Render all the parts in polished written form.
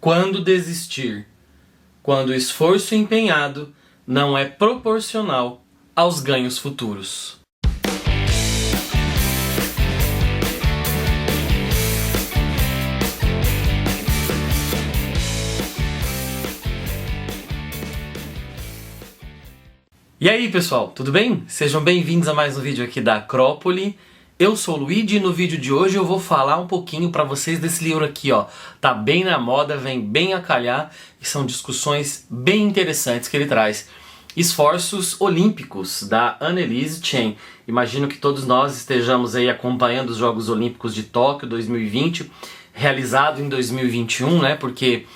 Quando desistir? Quando o esforço empenhado não é proporcional aos ganhos futuros. E aí pessoal, tudo bem? Sejam bem-vindos a mais um vídeo aqui da Acrópole. Eu sou o Luigi e no vídeo de hoje eu vou falar um pouquinho para vocês desse livro aqui, ó. Tá bem na moda, vem bem a calhar e são discussões bem interessantes que ele traz. Esforços Olímpicos, da Annelise Chen. Imagino que todos nós estejamos aí acompanhando os Jogos Olímpicos de Tóquio 2020, realizado em 2021, né? Porque,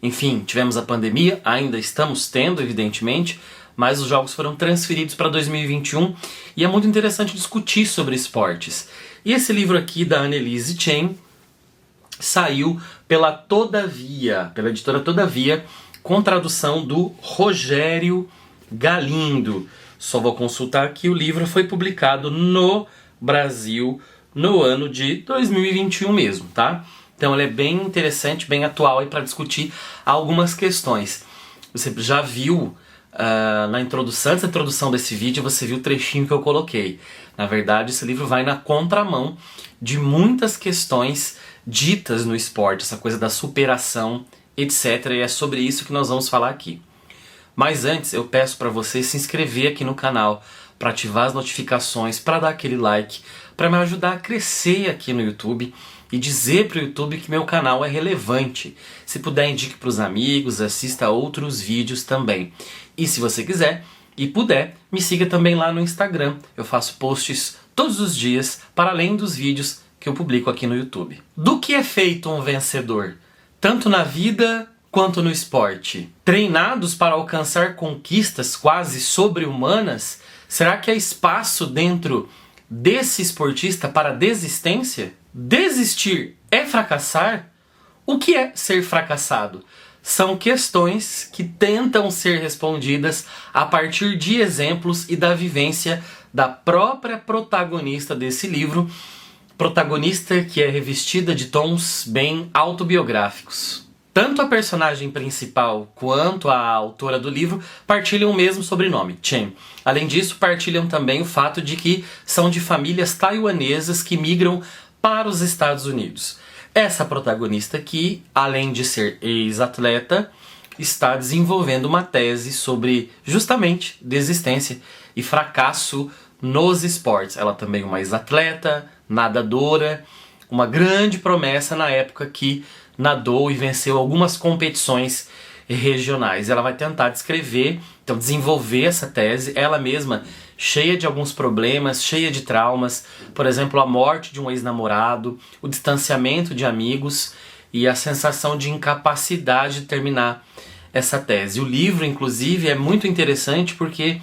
enfim, tivemos a pandemia, ainda estamos tendo, evidentemente, mas os jogos foram transferidos para 2021 e é muito interessante discutir sobre esportes. E esse livro aqui da Annelise Chen saiu pela Todavia, pela editora Todavia, com tradução do Rogério Galindo. Só vou consultar aqui, o livro foi publicado no Brasil no ano de 2021 mesmo, tá? Então ele é bem interessante, bem atual aí para discutir algumas questões. Você já viu na introdução, antes da introdução desse vídeo, você viu o trechinho que eu coloquei. Na verdade, esse livro vai na contramão de muitas questões ditas no esporte, essa coisa da superação, etc. E é sobre isso que nós vamos falar aqui. Mas antes, eu peço para você se inscrever aqui no canal, para ativar as notificações, para dar aquele like, para me ajudar a crescer aqui no YouTube e dizer para o YouTube que meu canal é relevante. Se puder, indique para os amigos, assista a outros vídeos também. E se você quiser e puder, me siga também lá no Instagram. Eu faço posts todos os dias, para além dos vídeos que eu publico aqui no YouTube. Do que é feito um vencedor? Tanto na vida quanto no esporte. Treinados para alcançar conquistas quase sobre-humanas, será que há espaço dentro desse esportista para desistência? Desistir é fracassar? O que é ser fracassado? São questões que tentam ser respondidas a partir de exemplos e da vivência da própria protagonista desse livro, protagonista que é revestida de tons bem autobiográficos. Tanto a personagem principal quanto a autora do livro partilham o mesmo sobrenome, Chen. Além disso, partilham também o fato de que são de famílias taiwanesas que migram para os Estados Unidos. Essa protagonista aqui, além de ser ex-atleta, está desenvolvendo uma tese sobre justamente desistência e fracasso nos esportes. Ela também é uma ex-atleta, nadadora, uma grande promessa na época que nadou e venceu algumas competições regionais. Ela vai tentar descrever, então desenvolver essa tese, ela mesma cheia de alguns problemas, cheia de traumas, por exemplo, a morte de um ex-namorado, o distanciamento de amigos e a sensação de incapacidade de terminar essa tese. O livro, inclusive, é muito interessante porque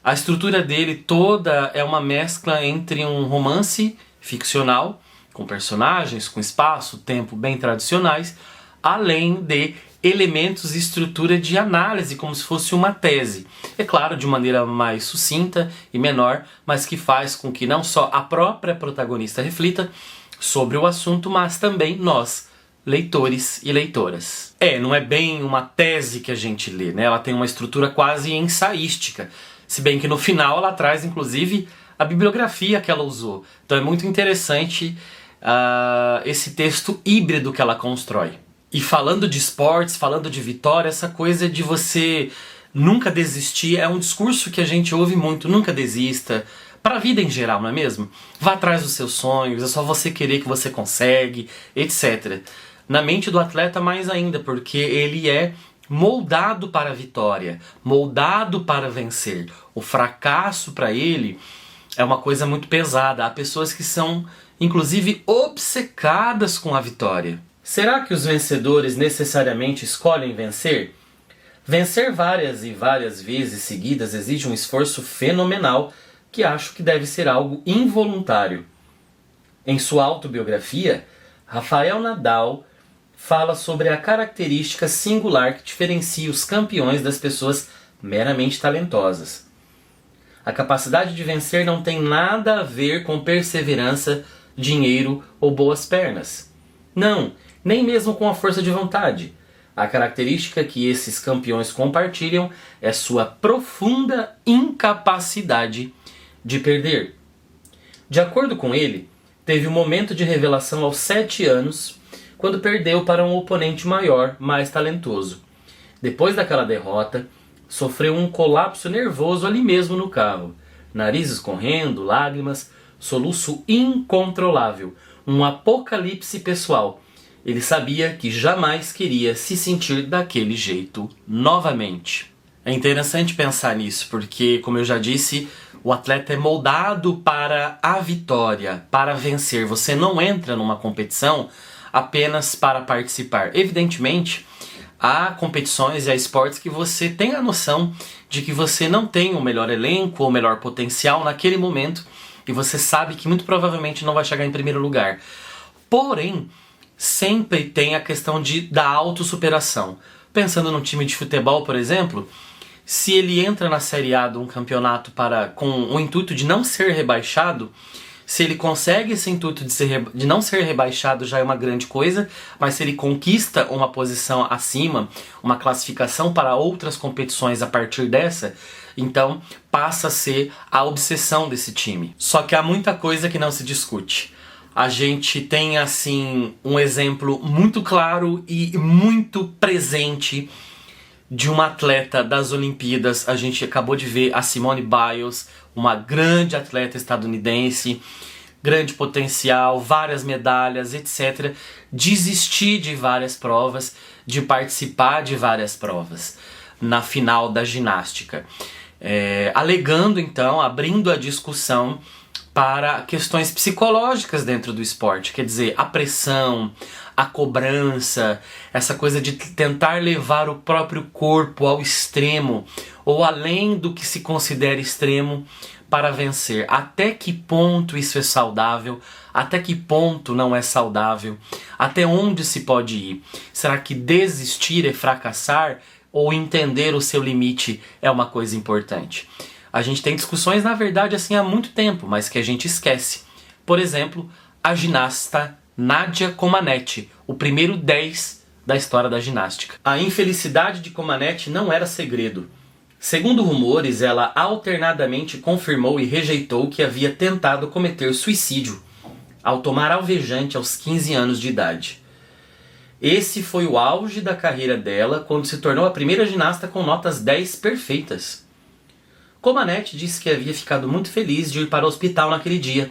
a estrutura dele toda é uma mescla entre um romance ficcional, com personagens, com espaço, tempo bem tradicionais, além de elementos e estrutura de análise, como se fosse uma tese. É claro, de maneira mais sucinta e menor, mas que faz com que não só a própria protagonista reflita sobre o assunto, mas também nós, leitores e leitoras. Não é bem uma tese que a gente lê, né? Ela tem uma estrutura quase ensaística, se bem que no final ela traz, inclusive, a bibliografia que ela usou. Então é muito interessante esse texto híbrido que ela constrói. E falando de esportes, falando de vitória, essa coisa de você nunca desistir é um discurso que a gente ouve muito, nunca desista, para a vida em geral, não é mesmo? Vá atrás dos seus sonhos, é só você querer que você consegue, etc. Na mente do atleta mais ainda, porque ele é moldado para a vitória, moldado para vencer. O fracasso para ele é uma coisa muito pesada. Há pessoas que são, inclusive, obcecadas com a vitória. Será que os vencedores necessariamente escolhem vencer? Vencer várias e várias vezes seguidas exige um esforço fenomenal que acho que deve ser algo involuntário. Em sua autobiografia, Rafael Nadal fala sobre a característica singular que diferencia os campeões das pessoas meramente talentosas. A capacidade de vencer não tem nada a ver com perseverança, dinheiro ou boas pernas. Não, nem mesmo com a força de vontade. A característica que esses campeões compartilham é sua profunda incapacidade de perder. De acordo com ele, teve um momento de revelação aos 7 anos, quando perdeu para um oponente maior, mais talentoso. Depois daquela derrota, sofreu um colapso nervoso ali mesmo no carro. Nariz escorrendo, lágrimas, soluço incontrolável, um apocalipse pessoal. Ele sabia que jamais queria se sentir daquele jeito novamente. É interessante pensar nisso, porque, como eu já disse, o atleta é moldado para a vitória, para vencer. Você não entra numa competição apenas para participar. Evidentemente, há competições e há esportes que você tem a noção de que você não tem o melhor elenco ou o melhor potencial naquele momento e você sabe que muito provavelmente não vai chegar em primeiro lugar. Porém, sempre tem a questão da autossuperação. Pensando num time de futebol, por exemplo, se ele entra na Série A de um campeonato com o intuito de não ser rebaixado, se ele consegue esse intuito de não ser rebaixado já é uma grande coisa, mas se ele conquista uma posição acima, uma classificação para outras competições a partir dessa, então passa a ser a obsessão desse time. Só que há muita coisa que não se discute. A gente tem assim um exemplo muito claro e muito presente de uma atleta das Olimpíadas. A gente acabou de ver a Simone Biles, uma grande atleta estadunidense, grande potencial, várias medalhas, etc. Desistir de várias provas, de participar de várias provas na final da ginástica. Alegando então, abrindo a discussão para questões psicológicas dentro do esporte, quer dizer, a pressão, a cobrança, essa coisa de tentar levar o próprio corpo ao extremo ou além do que se considera extremo para vencer. Até que ponto isso é saudável? Até que ponto não é saudável? Até onde se pode ir? Será que desistir é fracassar ou entender o seu limite é uma coisa importante? A gente tem discussões, na verdade, assim há muito tempo, mas que a gente esquece. Por exemplo, a ginasta Nadia Comaneci, o primeiro 10 da história da ginástica. A infelicidade de Comaneci não era segredo. Segundo rumores, ela alternadamente confirmou e rejeitou que havia tentado cometer suicídio ao tomar alvejante aos 15 anos de idade. Esse foi o auge da carreira dela quando se tornou a primeira ginasta com notas 10 perfeitas. Comaneci disse que havia ficado muito feliz de ir para o hospital naquele dia,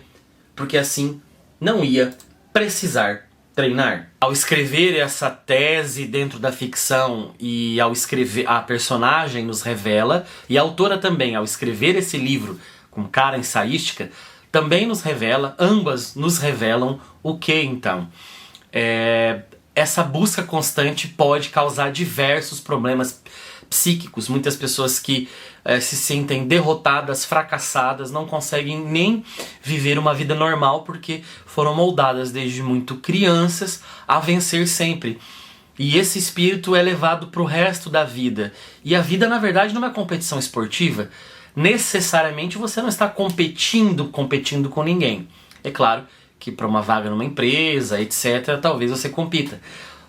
porque assim não ia precisar treinar. Ao escrever essa tese dentro da ficção e ao escrever, a personagem nos revela, e a autora também, ao escrever esse livro com cara ensaística, também nos revela, ambas nos revelam o que então? Essa busca constante pode causar diversos problemas psíquicos. Muitas pessoas que se sentem derrotadas, fracassadas, não conseguem nem viver uma vida normal porque foram moldadas desde muito crianças a vencer sempre. E esse espírito é levado para o resto da vida. E a vida, na verdade, não é uma competição esportiva. Necessariamente você não está competindo com ninguém. É claro que para uma vaga numa empresa, etc., talvez você compita.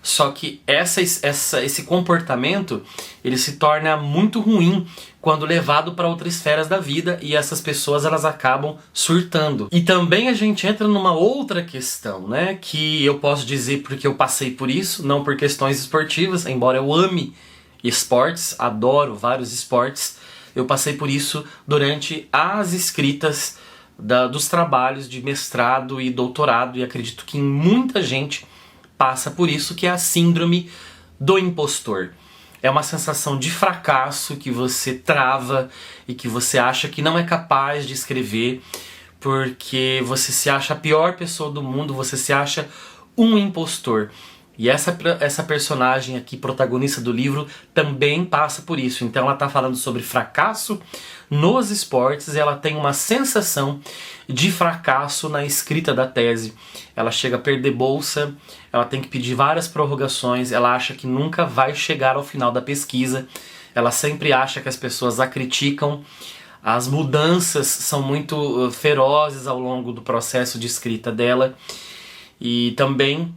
Só que esse comportamento ele se torna muito ruim quando levado para outras esferas da vida e essas pessoas elas acabam surtando. E também a gente entra numa outra questão, né, que eu posso dizer porque eu passei por isso, não por questões esportivas, embora eu ame esportes, adoro vários esportes, eu passei por isso durante as escritas dos trabalhos de mestrado e doutorado e acredito que muita gente passa por isso, que é a síndrome do impostor. É uma sensação de fracasso que você trava e que você acha que não é capaz de escrever porque você se acha a pior pessoa do mundo, você se acha um impostor. E essa personagem aqui, protagonista do livro, também passa por isso. Então ela está falando sobre fracasso nos esportes e ela tem uma sensação de fracasso na escrita da tese. Ela chega a perder bolsa, ela tem que pedir várias prorrogações, ela acha que nunca vai chegar ao final da pesquisa, ela sempre acha que as pessoas a criticam, as mudanças são muito ferozes ao longo do processo de escrita dela e também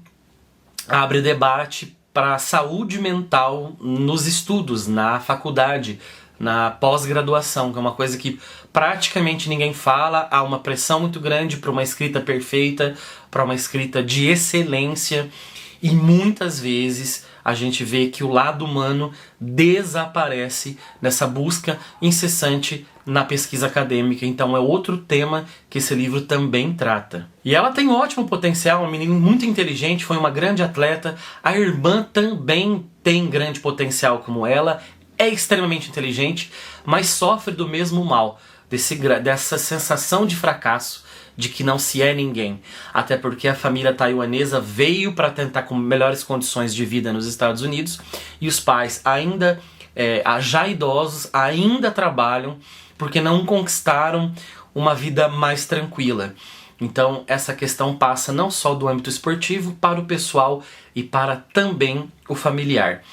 abre debate para a saúde mental nos estudos, na faculdade, na pós-graduação, que é uma coisa que praticamente ninguém fala. Há uma pressão muito grande para uma escrita perfeita, para uma escrita de excelência, e muitas vezes a gente vê que o lado humano desaparece nessa busca incessante na pesquisa acadêmica. Então é outro tema que esse livro também trata. E ela tem um ótimo potencial, uma menina muito inteligente, foi uma grande atleta. A irmã também tem grande potencial como ela, é extremamente inteligente, mas sofre do mesmo mal, dessa sensação de fracasso, de que não se é ninguém. Até porque a família taiwanesa veio para tentar com melhores condições de vida nos Estados Unidos, e os pais ainda, já idosos, ainda trabalham porque não conquistaram uma vida mais tranquila. Então essa questão passa não só do âmbito esportivo para o pessoal e para também o familiar.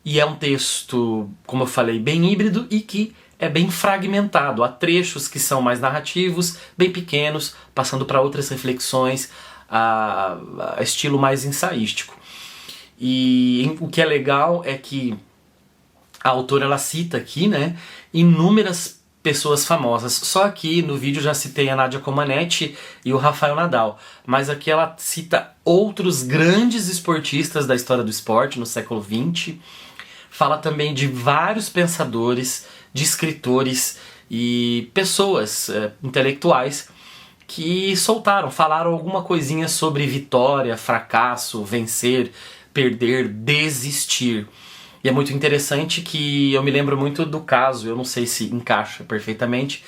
E é um texto, como eu falei, bem híbrido e que é bem fragmentado. Há trechos que são mais narrativos, bem pequenos, passando para outras reflexões, a estilo mais ensaístico. E o que é legal é que a autora ela cita aqui, né, inúmeras pessoas famosas. Só aqui no vídeo já citei a Nadia Comaneci e o Rafael Nadal, mas aqui ela cita outros grandes esportistas da história do esporte no século XX. Fala também de vários pensadores, de escritores e pessoas intelectuais que falaram alguma coisinha sobre vitória, fracasso, vencer, perder, desistir. E é muito interessante que eu me lembro muito do caso, eu não sei se encaixa perfeitamente,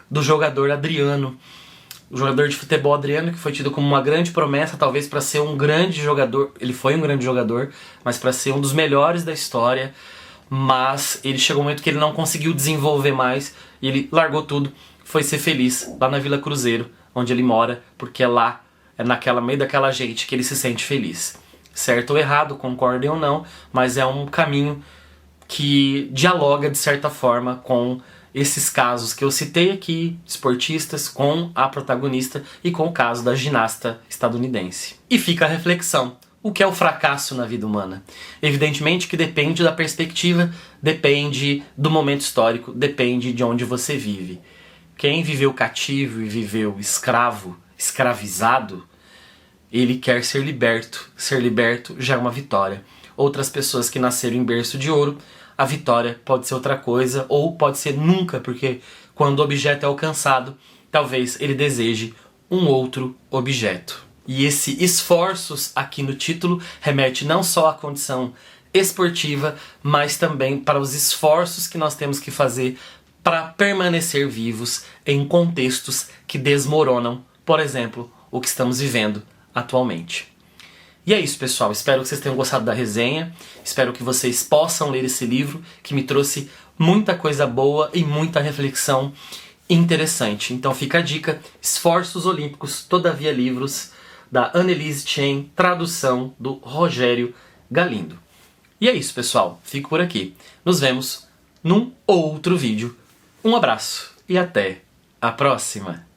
do jogador Adriano. O jogador de futebol Adriano, que foi tido como uma grande promessa, talvez para ser um grande jogador. Ele foi um grande jogador, mas para ser um dos melhores da história. Mas ele chegou um momento que ele não conseguiu desenvolver mais, e ele largou tudo, foi ser feliz lá na Vila Cruzeiro, onde ele mora, porque lá, meio daquela gente que ele se sente feliz. Certo ou errado, concordem ou não, mas é um caminho que dialoga de certa forma com esses casos que eu citei aqui, esportistas, com a protagonista e com o caso da ginasta estadunidense. E fica a reflexão. O que é o fracasso na vida humana? Evidentemente que depende da perspectiva, depende do momento histórico, depende de onde você vive. Quem viveu cativo e viveu escravo, escravizado, ele quer ser liberto. Ser liberto já é uma vitória. Outras pessoas que nasceram em berço de ouro, a vitória pode ser outra coisa, ou pode ser nunca, porque quando o objeto é alcançado, talvez ele deseje um outro objeto. E esse esforços aqui no título remete não só à condição esportiva, mas também para os esforços que nós temos que fazer para permanecer vivos em contextos que desmoronam, por exemplo, o que estamos vivendo atualmente. E é isso, pessoal. Espero que vocês tenham gostado da resenha. Espero que vocês possam ler esse livro, que me trouxe muita coisa boa e muita reflexão interessante. Então fica a dica: Esforços Olímpicos, Todavia Livros, da Annelise Chen, tradução do Rogério Galindo. E é isso, pessoal. Fico por aqui. Nos vemos num outro vídeo. Um abraço e até a próxima!